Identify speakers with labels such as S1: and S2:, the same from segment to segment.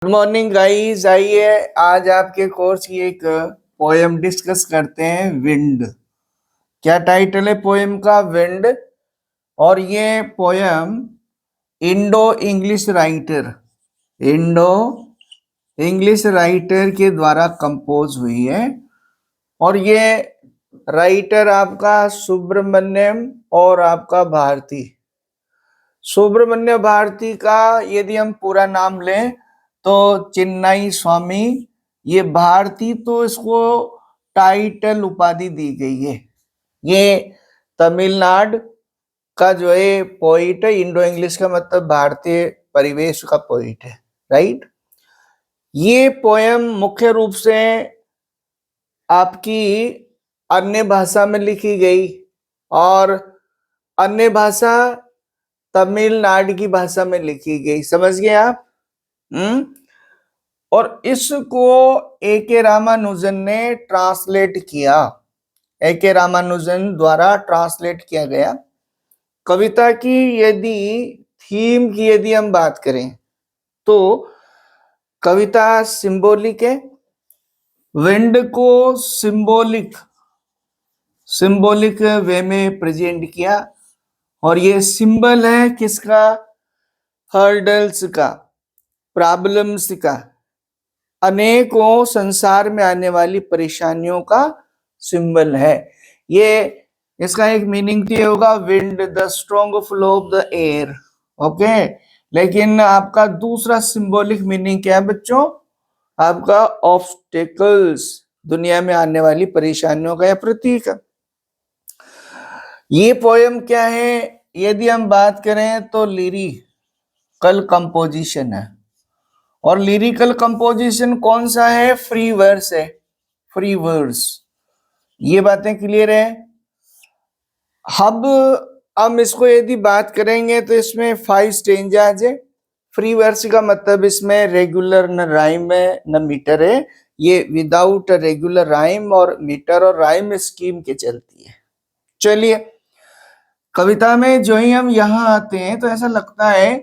S1: Good morning guys. आइए आज आपके कोर्स की एक पोएम डिस्कस करते हैं, विंड। क्या टाइटल है पोएम का? विंड। और ये पोएम इंडो इंग्लिश राइटर के द्वारा कंपोज हुई है। और ये राइटर आपका सुब्रमण्यम और आपका भारती। सुब्रमण्य भारती का यदि हम पूरा नाम लें तो चिन्मयी स्वामी। ये भारती तो इसको टाइटल उपाधि दी गई है। ये तमिलनाडु का जो है पोइट है। इंडो इंग्लिश का मतलब भारतीय परिवेश का पोइट है, राइट। ये पोयम मुख्य रूप से आपकी अन्य भाषा में लिखी गई और अन्य भाषा तमिलनाडु की भाषा में लिखी गई। समझ गए आप? और इसको ए के रामानुजन ने ट्रांसलेट किया। ए के रामानुजन द्वारा ट्रांसलेट किया गया। कविता की यदि थीम की यदि हम बात करें तो कविता सिंबॉलिक है। विंड को सिंबॉलिक वे में प्रेजेंट किया। और ये सिंबल है किसका? हर्डल्स का, प्रॉब्लम्स का, अनेकों संसार में आने वाली परेशानियों का सिंबल है ये। इसका एक मीनिंग तो ये होगा, wind the strong flow of the air. Okay, लेकिन आपका दूसरा सिंबॉलिक मीनिंग क्या है बच्चों? आपका ऑब्स्टेकल्स, दुनिया में आने वाली परेशानियों का यह प्रतीक है। ये पोयम क्या है? यदि हम बात करें तो लिरिकल कंपोजिशन है। और लिरिकल कंपोजिशन कौन सा है? फ्री वर्स है, फ्री वर्स। ये बातें क्लियर है? अब हम इसको यदि बात करेंगे तो इसमें 5 स्टेंजाज है। फ्री वर्स का मतलब इसमें रेगुलर न राइम है न मीटर है। ये विदाउट रेगुलर राइम और मीटर और राइम स्कीम के चलती है। चलिए, कविता में जो ही हम यहाँ आते हैं तो ऐसा लगता है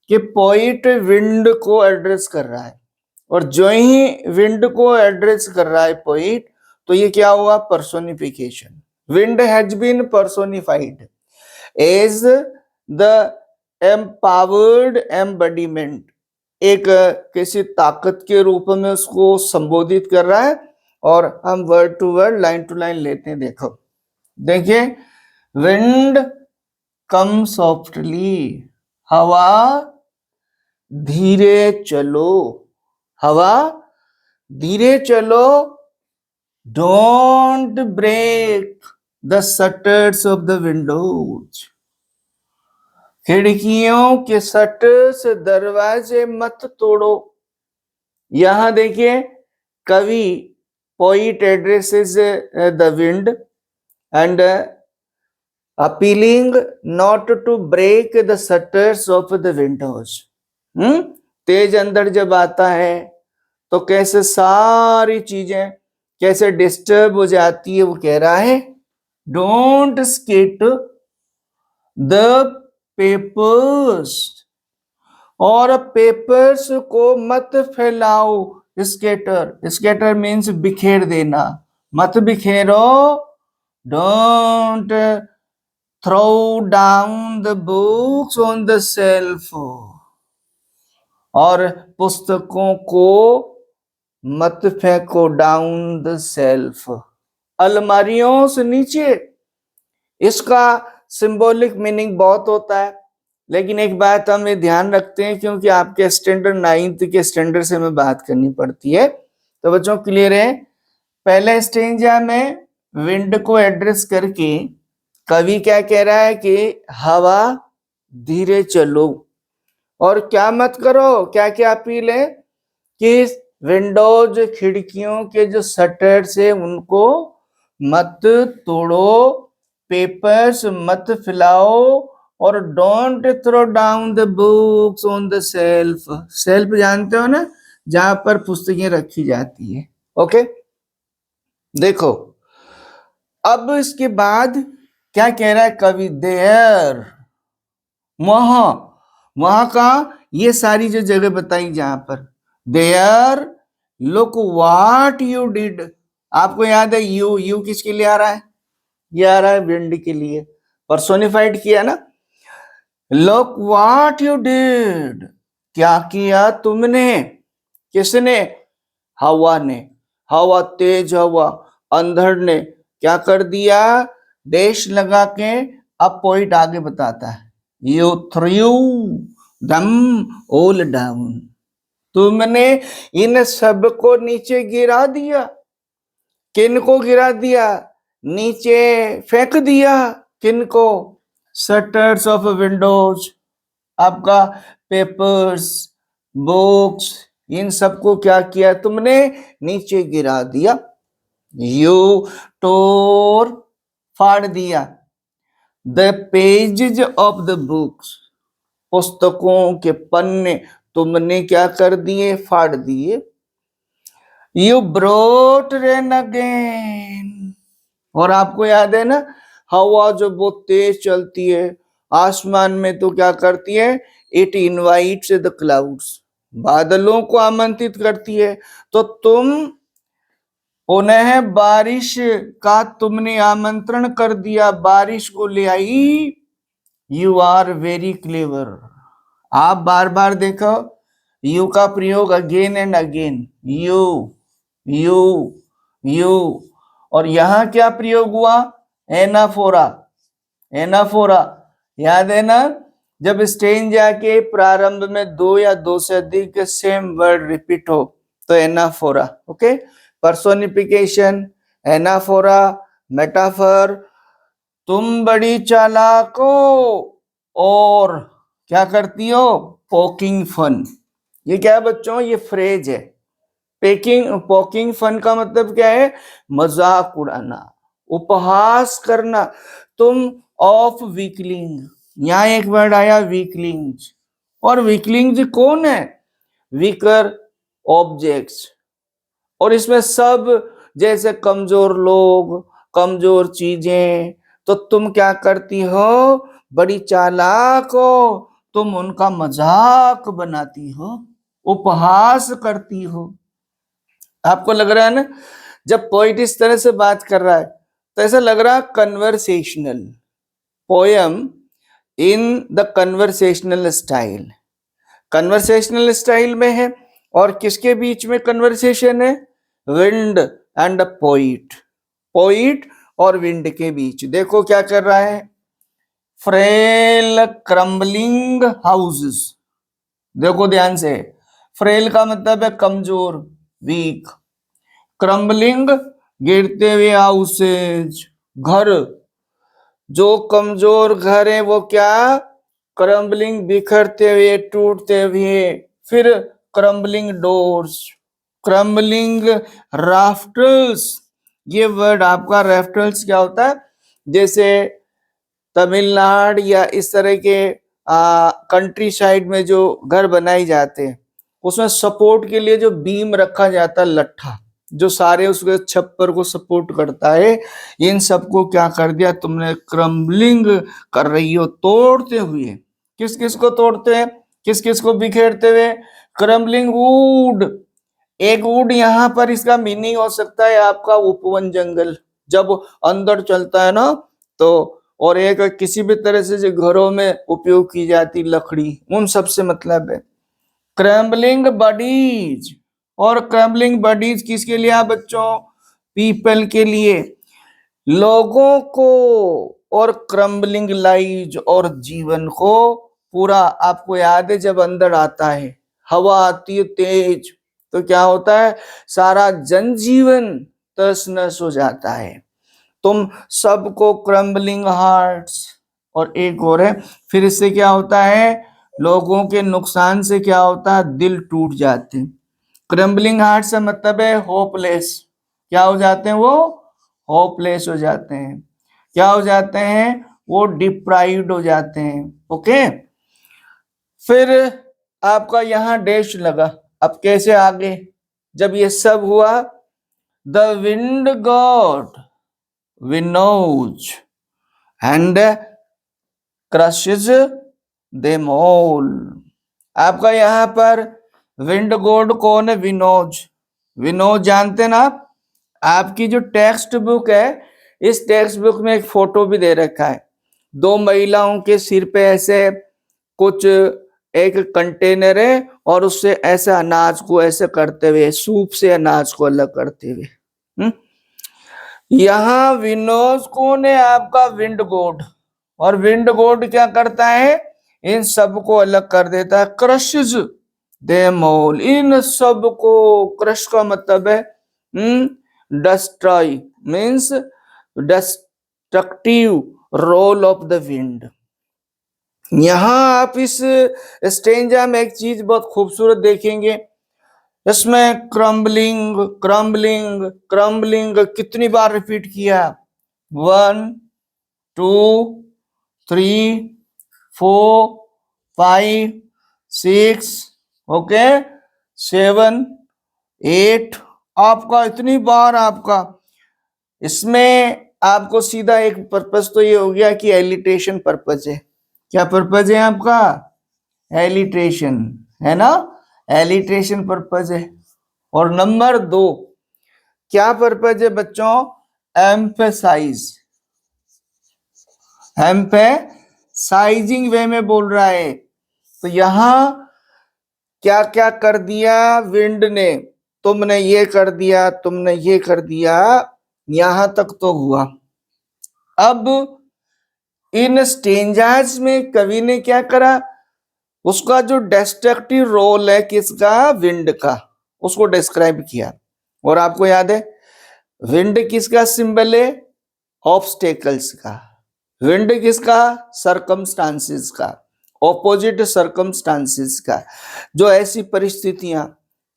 S1: कि पोइट विंड को एड्रेस कर रहा है। और जो ही विंड को एड्रेस कर रहा है पोइट, तो ये क्या हुआ? Personification. Wind has been personified as the empowered embodiment. एक किसी ताकत के रूप में उसको संबोधित कर रहा है। और हम word to word, line to line लेते हैं। देखो, देखिए, विंड कम सॉफ्टली, हवा धीरे चलो, हवा धीरे चलो, don't break the shutters of the windows. खिड़कियों के शटर्स, दरवाजे मत तोड़ो। यहां देखिए, कवि poet addresses the wind and appealing not to break the shutters of the windows. तेज अंदर जब आता है तो कैसे सारी चीजें कैसे डिस्टर्ब हो जाती है। वो कह रहा है, डोंट स्किट द पेपर्स, और पेपर्स को मत फैलाओ। स्केटर मीन्स बिखेर देना, मत बिखेरो। Don't throw down the books on the shelf, और पुस्तकों को मत फेंको डाउन द शेल्फ, अलमारियों से नीचे। इसका सिंबॉलिक मीनिंग बहुत होता है, लेकिन एक बात हम ये ध्यान रखते हैं, क्योंकि आपके स्टैंडर्ड 9th के स्टैंडर्ड से हमें बात करनी पड़ती है। तो बच्चों क्लियर है? पहले स्टेंजा में विंड को एड्रेस करके कवि क्या कह रहा है कि हवा धीरे चलो और क्या मत करो। क्या क्या अपील है कि विंडोज, खिड़कियों के जो शटर्स है उनको मत तोड़ो, पेपर्स मत फैलाओ, और don't throw down the books on the shelf. Shelf जानते हो ना, जहां पर पुस्तकें रखी जाती है। ओके, देखो अब इसके बाद क्या कह रहा है कवि? देयर, वहां, वहां का, ये सारी जो जगह बताई जहां पर, there, look what you did. आपको याद है यू, यू किसके लिए आ रहा है? ये आ रहा है विंड के लिए, पर्सोनिफाइड किया ना। लुक व्हाट यू डिड, क्या किया तुमने? किसने? हवा ने। हवा, तेज हवा, अंधड़ ने क्या कर दिया? डैश लगा के अब पॉइंट आगे बताता है, you through them all down, तुमने इन सबको नीचे गिरा दिया। किनको गिरा दिया? नीचे फेंक दिया। किनको? शटर्स ऑफ विंडोज, आपका पेपर्स, बुक्स, इन सबको क्या किया तुमने? नीचे गिरा दिया। यू टोर, फाड़ दिया। The pages of the books, पुस्तकों के पन्ने तुमने क्या कर दिए? फाड़ दिए। यू ब्रोट रेन अगेन, और आपको याद है ना, हवा जो बहुत तेज चलती है आसमान में तो क्या करती है? इट इनवाइट्स द क्लाउड्स, बादलों को आमंत्रित करती है। तो तुम उन्हें बारिश का तुमने आमंत्रण कर दिया, बारिश को ले आई। यू आर वेरी क्लेवर, आप बार बार देखो यू का प्रयोग again and again, you you you. और यहां क्या प्रयोग हुआ? एनाफोरा, एनाफोरा, याद है ना, जब स्टेंजा के प्रारंभ में दो या दो से अधिक सेम वर्ड रिपीट हो तो anaphora. Okay, personification, anaphora, metaphor. तुम बड़ी चालाक हो और क्या करती हो? Poking fun. ये क्या है बच्चों? ये फ्रेज है। पोकिंग फन का मतलब क्या है? मजाक उड़ाना, उपहास करना। तुम ऑफ वीकलिंग, यहां एक वर्ड आया वीकलिंग्स, और वीकलिंग्स कौन है? वीकर ऑब्जेक्ट्स, और इसमें सब जैसे कमजोर लोग, कमजोर चीजें। तो तुम क्या करती हो? बड़ी चालाक हो, तुम उनका मजाक बनाती हो, उपहास करती हो। आपको लग रहा है ना, जब पोइट इस तरह से बात कर रहा है तो ऐसा लग रहा है conversational poem in the conversational style. Conversational style में है, और किसके बीच में कन्वर्सेशन है? विंड एंड पोइट, पोइट और विंड के बीच। देखो क्या कर रहा है? फ्रेल क्रम्बलिंग हाउसेस, देखो ध्यान से, फ्रेल का मतलब है कमजोर, वीक। क्रम्बलिंग, गिरते हुए हाउसेज, घर। जो कमजोर घर है वो क्या? क्रम्बलिंग, बिखरते हुए, टूटते हुए। फिर क्रम्बलिंग डोर्स, क्रम्बलिंग राफ्टर्स। ये वर्ड आपका राफ्टर्स क्या होता है? जैसे तमिलनाडु या इस तरह के कंट्री साइड में जो घर बनाए जाते हैं उसमें सपोर्ट के लिए जो बीम रखा जाता है, लट्ठा, जो सारे उसके छप्पर को सपोर्ट करता है, इन सबको क्या कर दिया तुमने? क्रम्बलिंग कर रही हो, तोड़ते हुए। किस किस को तोड़ते हैं? किस किस को बिखेरते हुए? Crumbling would. एक वुड यहाँ पर इसका मीनिंग हो सकता है आपका उपवन जंगल, जब अंदर चलता है ना तो। और एक किसी भी तरह से जो घरों में उपयोग की जाती लकड़ी, उन सब से मतलब है। क्रैम्बलिंग बडीज, और क्रैम्बलिंग बडीज किसके लिए बच्चों? पीपल के लिए, लोगों को। और क्रम्बलिंग लाइज, और जीवन को पूरा। आपको याद है जब अंदर आता है, हवा आती है तेज, तो क्या होता है? सारा जनजीवन तस नस हो जाता है। तुम सबको क्रम्बलिंग हार्ट्स। और एक और है, फिर इससे क्या होता है? लोगों के नुकसान से क्या होता है? दिल टूट जाते हैं। क्रम्बलिंग हार्ट से मतलब है होपलेस, क्या हो जाते हैं वो? होपलेस हो जाते हैं। क्या हो जाते हैं? वो डिप्राइव्ड हो जाते हैं। ओके, फिर आपका यहां डैश लगा। अब कैसे आगे? जब ये सब हुआ, the wind god winnows and crushes them all. आपका यहां पर विंड गॉड कौन है? विनोज। विनोज जानते हैं ना आप? आपकी जो टेक्स्ट बुक है, इस टेक्स्ट बुक में एक फोटो भी दे रखा है, दो महिलाओं के सिर पे ऐसे कुछ एक कंटेनर है और उससे ऐसे अनाज को ऐसे करते हुए, सूप से अनाज को अलग करते हुए। यहाँ विनोज कौन है? आपका विंड गॉड। और विंड गॉड क्या करता है? इन सब को अलग कर देता है, क्रशेस देम ऑल, इन सब को। क्रश का मतलब है destroy, means destructive role of the wind. यहां आप इस स्टेंजा में एक चीज बहुत खूबसूरत देखेंगे, इसमें क्रम्बलिंग क्रम्बलिंग क्रम्बलिंग कितनी बार रिपीट किया? 1 2 3 4 5 6 ओके 7 8, आपका इतनी बार आपका। इसमें आपको सीधा एक पर्पस तो ये हो गया कि एलिटेशन पर्पस है। क्या पर्पस है आपका? एलिट्रेशन, है ना? एलिट्रेशन पर्पस है। और नंबर 2 क्या पर्पस है बच्चों? एम्फेसाइज, एम्फेसाइजिंग वे में बोल रहा है। तो यहां क्या क्या कर दिया विंड ने? तुमने ये कर दिया, तुमने ये कर दिया, यहां तक तो हुआ। अब इन स्टेंजाज में कवि ने क्या करा? उसका जो डिस्ट्रक्टिव रोल है किसका? विंड का, उसको डिस्क्राइब किया। और आपको याद है विंड किसका सिंबल है? ऑब्स्टेकल्स का। विंड किसका? सरकमस्टांसेस का, ऑपोजिट सरकमस्टांसेस का। जो ऐसी परिस्थितियां,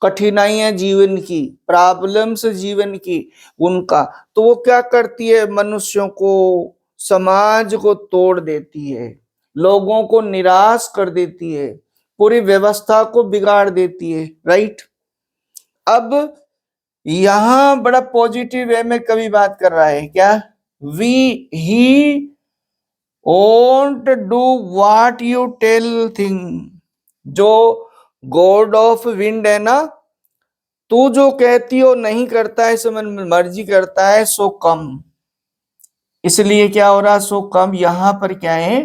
S1: कठिनाइयां जीवन की, प्रॉब्लम्स जीवन की, उनका, तो वो क्या करती है? मनुष्यों को, समाज को तोड़ देती है, लोगों को निराश कर देती है, पूरी व्यवस्था को बिगाड़ देती है, राइट? अब यहां बड़ा पॉजिटिव वे में कवि बात कर रहा है, क्या? ही won't do what you tell thing। जो गॉड ऑफ विंड है ना, तू जो कहती हो नहीं करता है, सो मन मर्जी करता है, सो कम। इसलिए क्या हो रहा? सो कम। यहां पर क्या है?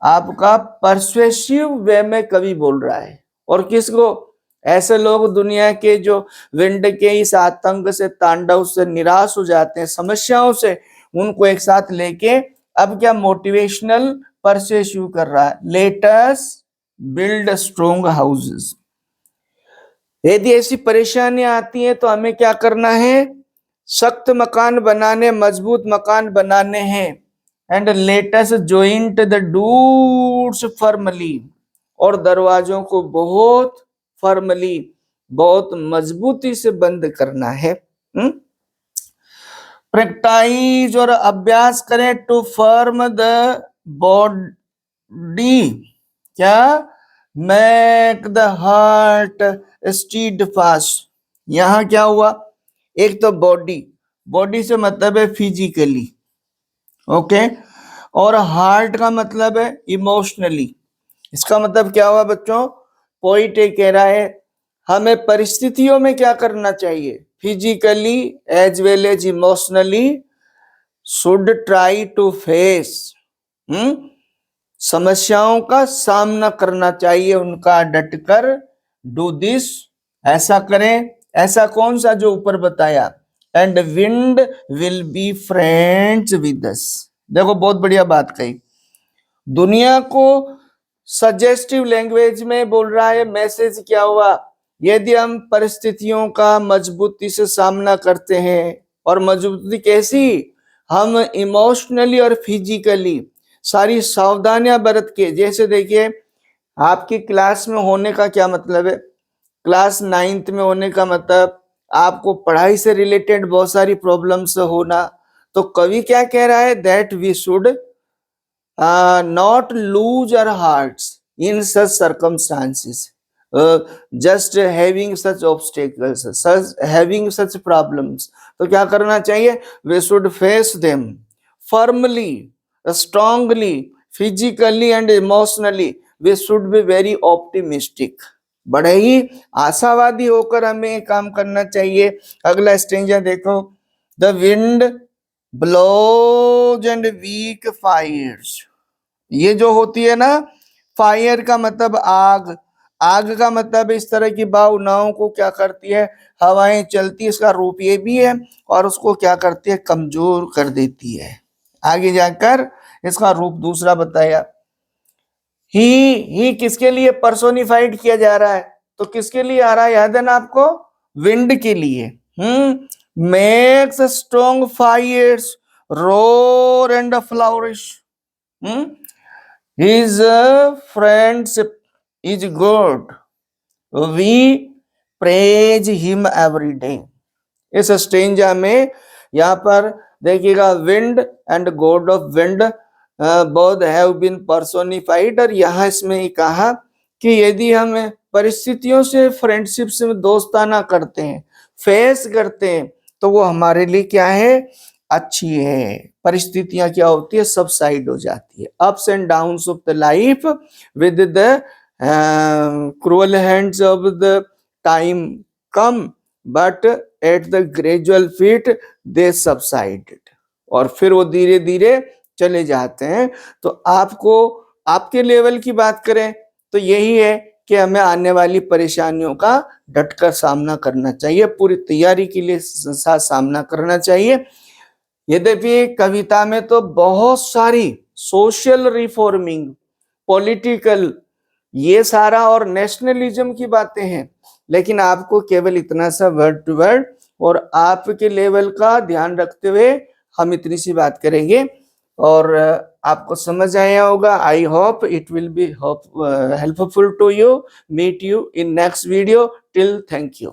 S1: आपका परसुएसिव वे में कवि बोल रहा है। और किसको? ऐसे लोग दुनिया के जो विंड के इस आतंक से, तांडव से निराश हो जाते हैं, समस्याओं से, उनको एक साथ लेके अब क्या मोटिवेशनल परसुएसिव कर रहा है। Let us build strong houses. यदि ऐसी परेशानियां आती हैं तो हमें क्या करना है? सख्त मकान बनाने, मजबूत मकान बनाने हैं। And let us joint the doors firmly, और दरवाजों को बहुत फर्मली, बहुत मजबूती से बंद करना है। प्रैक्टिस और अभ्यास करें टू फर्म द बॉडी, क्या? Make the heart stead fast. यहां क्या हुआ? एक तो बॉडी, बॉडी से मतलब है फिजिकली, ओके, और हार्ट का मतलब है इमोशनली। इसका मतलब क्या हुआ बच्चों? पोइट कह रहा है हमें परिस्थितियों में क्या करना चाहिए? Physically as well as emotionally should try to face, समस्याओं का सामना करना चाहिए, उनका डटकर। डू दिस, ऐसा करें। ऐसा कौन सा? जो ऊपर बताया। And wind will be friends with us. देखो बहुत बढ़िया बात कही। दुनिया को सजेस्टिव लैंग्वेज में बोल रहा है। मैसेज क्या हुआ? यदि हम परिस्थितियों का मजबूती से सामना करते हैं, और मजबूती कैसी? हम इमोशनली और फिजिकली सारी सावधानियां बरत के। जैसे देखिए आपकी क्लास में होने का क्या मतलब है? क्लास 9th में होने का मतलब आपको पढ़ाई से रिलेटेड बहुत सारी प्रॉब्लम्स होना। तो कवि क्या कह रहा है? That we should not lose our hearts in such circumstances, just having such obstacles, such having such problems। तो क्या करना चाहिए? we should face them firmly, strongly, physically and emotionally। we should be very optimistic। बड़े ही आशावादी होकर हमें काम करना चाहिए। अगला स्टेंजा देखो, the wind blows and weak fires. ये जो होती है ना, फायर का मतलब आग, आग का मतलब इस तरह की भावनाओं को क्या करती है, हवाएं चलती है, इसका रूप ये भी है, और उसको क्या करती है, कमजोर कर देती है। आगे जाकर इसका रूप दूसरा बताया। ही किसके लिए पर्सोनिफाइड किया जा रहा है, तो किसके लिए आ रहा है, याद है ना आपको, विंड के लिए। Makes strong fires roar and flourish. His friendship is good. We praise him every day. इस स्टेंजा में यहाँ पर देखिएगा, wind and god of wind both have been personified, और यहाँ इसमें कहा कि यदि हम परिस्थितियों से, फ्रेंडशिप से दोस्ताना करते हैं, फेस करते हैं, तो वो हमारे लिए क्या है, अच्छी है। परिस्थितियां क्या होती है, सब साइड हो जाती है। Ups and downs of the life with the cruel hands of the time come, but at the gradual feet they subsided. और फिर वो धीरे धीरे चले जाते हैं। तो आपको, आपके लेवल की बात करें तो यही है कि हमें आने वाली परेशानियों का डटकर सामना करना चाहिए, पूरी तैयारी के लिए साथ सामना करना चाहिए। यद्यपि कविता में तो बहुत सारी सोशल रिफॉर्मिंग, पॉलिटिकल, ये सारा और नेशनलिज्म की बातें हैं, लेकिन आपको केवल इतना सा वर्ड टू वर्ड और आपके लेवल का ध्यान रखते हुए हम इतनी सी बात करेंगे, और आपको समझ आया होगा। I hope it will be helpful to you. Meet you in next video. Till, thank you.